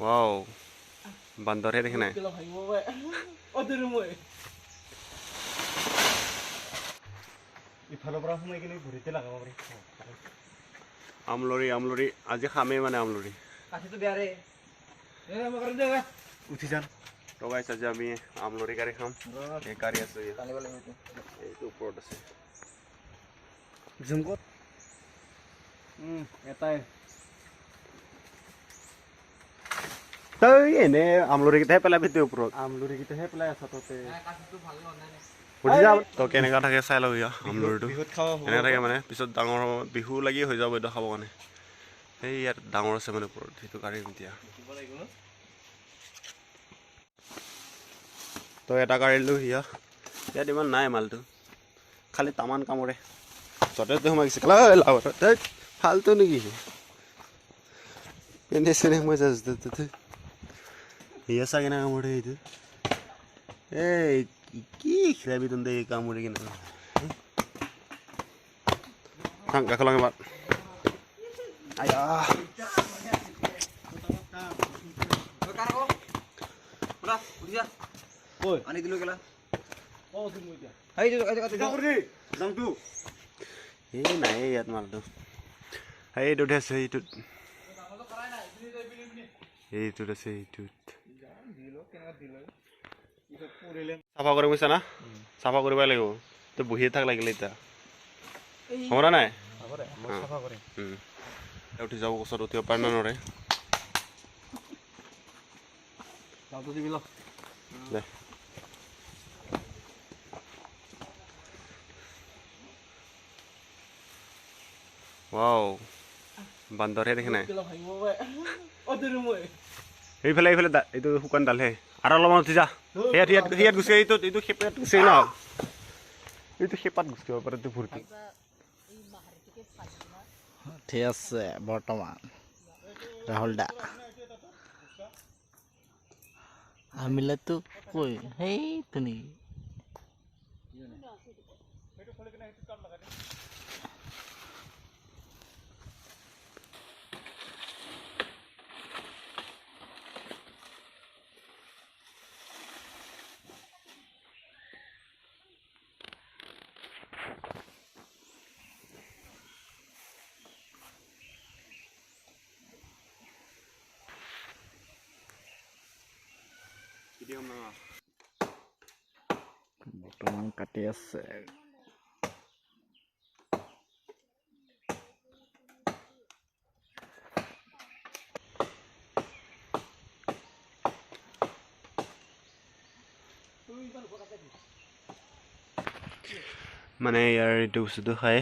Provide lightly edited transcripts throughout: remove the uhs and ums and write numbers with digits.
Wow. Bandor हे देखना है আমলৰি আমলৰি আজি খামে মানে আমলৰি উঠি যান তো গাইস আজি আমি আমলৰি কাৰি খাম এই কাৰি আছে এইটো ওপৰত আছে জুমকত এটাই তই এনে আমলৰি কিটাহে পেলাবি তোৰ ওপৰত আমলৰি কিটাহে পেলাই আছ ততে কাটিটো ভাল নহয় উঠি যা তো কেনেকা থাকে চাই লও ইয়া আমলৰিটো এনে থাকে মানে পিছত ডাঙৰ বিহু লাগি হৈ যাব এটা খাব কাৰণে এই ইয়াত ডাঙৰ আছে মানে ওপৰত সেইটো কাৰি এতিয়া তো এটা কাৰিলো ইয়া ইয়াত ইমান নাই মালটো খালি তামান কামৰে যতে তো সোমাই গৈছে লাও ফালতু নেকি এনে চেনে মই যাতে ইয়া চাগে না কামৰে এইটো এই কি খেলাবি তুন্দে এই কামৰে কিনা থাক গাখলাং বাট আয়া ওলা উঠিয়া ওই আনি দিলো গলা ও তুমি এতিয়া আই যা কৰি যাম তু এই নাই ইয়াত মালটো এই দুটা আছে এইটোত এইটোত আছে এইটোত চাফা কৰি গৈছা না চাফা কৰিব লাগিব তো বহিয়ে থাক লাগিলে এতিয়া হমৰা নাই উঠি যাব ওচৰত উঠিব পাৰ না নৰে দে wow bandor he dekhna এইফালে এইফালে এইটো শুকান ডালহে আৰু অলপমান উঠি যা হিয়াত গুছি এইটো খেপাত গুছি না এইটো খেপাত গুছি পাৰে তো ফুৰ্তি ঠিক আছে বৰ্তমান ৰাহুল দা আমিলা তো কই হেই তুমি বৰ্তমান কাটি আছে মানে ইয়াৰ এইটো বস্তুটো খায়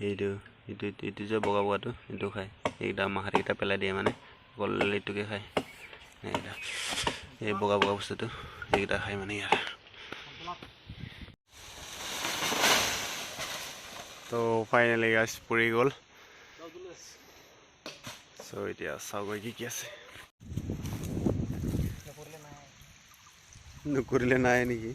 এইটো যে বগা বগাটো এইটো খায় এইটা মাহাৰিটা পেলাই দিয়ে মানে অকল এইটোকে খায় এই বগা বগা বস্তুটো এইটা খায় মানে ইয়াৰ তো ফাইনালি গাইস পৰি গ'ল সো এতিয়া চাওগৈ কি আছে নকৰিলে নাই নেকি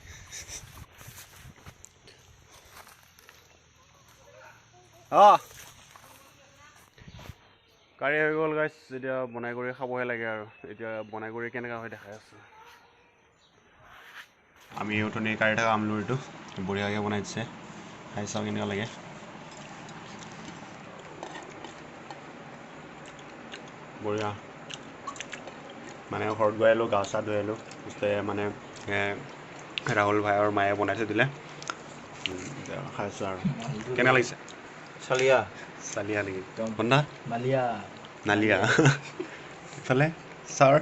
কাৰি হৈ গ'ল গাইস এতিয়া বনাই কৰি খাবহে লাগে আৰু এতিয়া বনাই কৰি কেনেকা হয় দেখাই আছো আমি উঠনি কাৰি থকা আমলৰিটো বঢ়িয়াকৈ বনাই দিছে খাই চাওঁ কেনেকুৱা লাগে বঢ়িয়া মানে ঘৰত গৈ আহিলোঁ গা চা ধুই আহিলোঁ মানে ৰাহুল ভাই আৰু মায়ে বনাই থৈ দিলে খাইছোঁ আৰু কেনেকুৱা লাগিছে চালিয়া চালিয়া নেকি বন্ধা নালিয়া নালিয়া ইফালে ছাৰ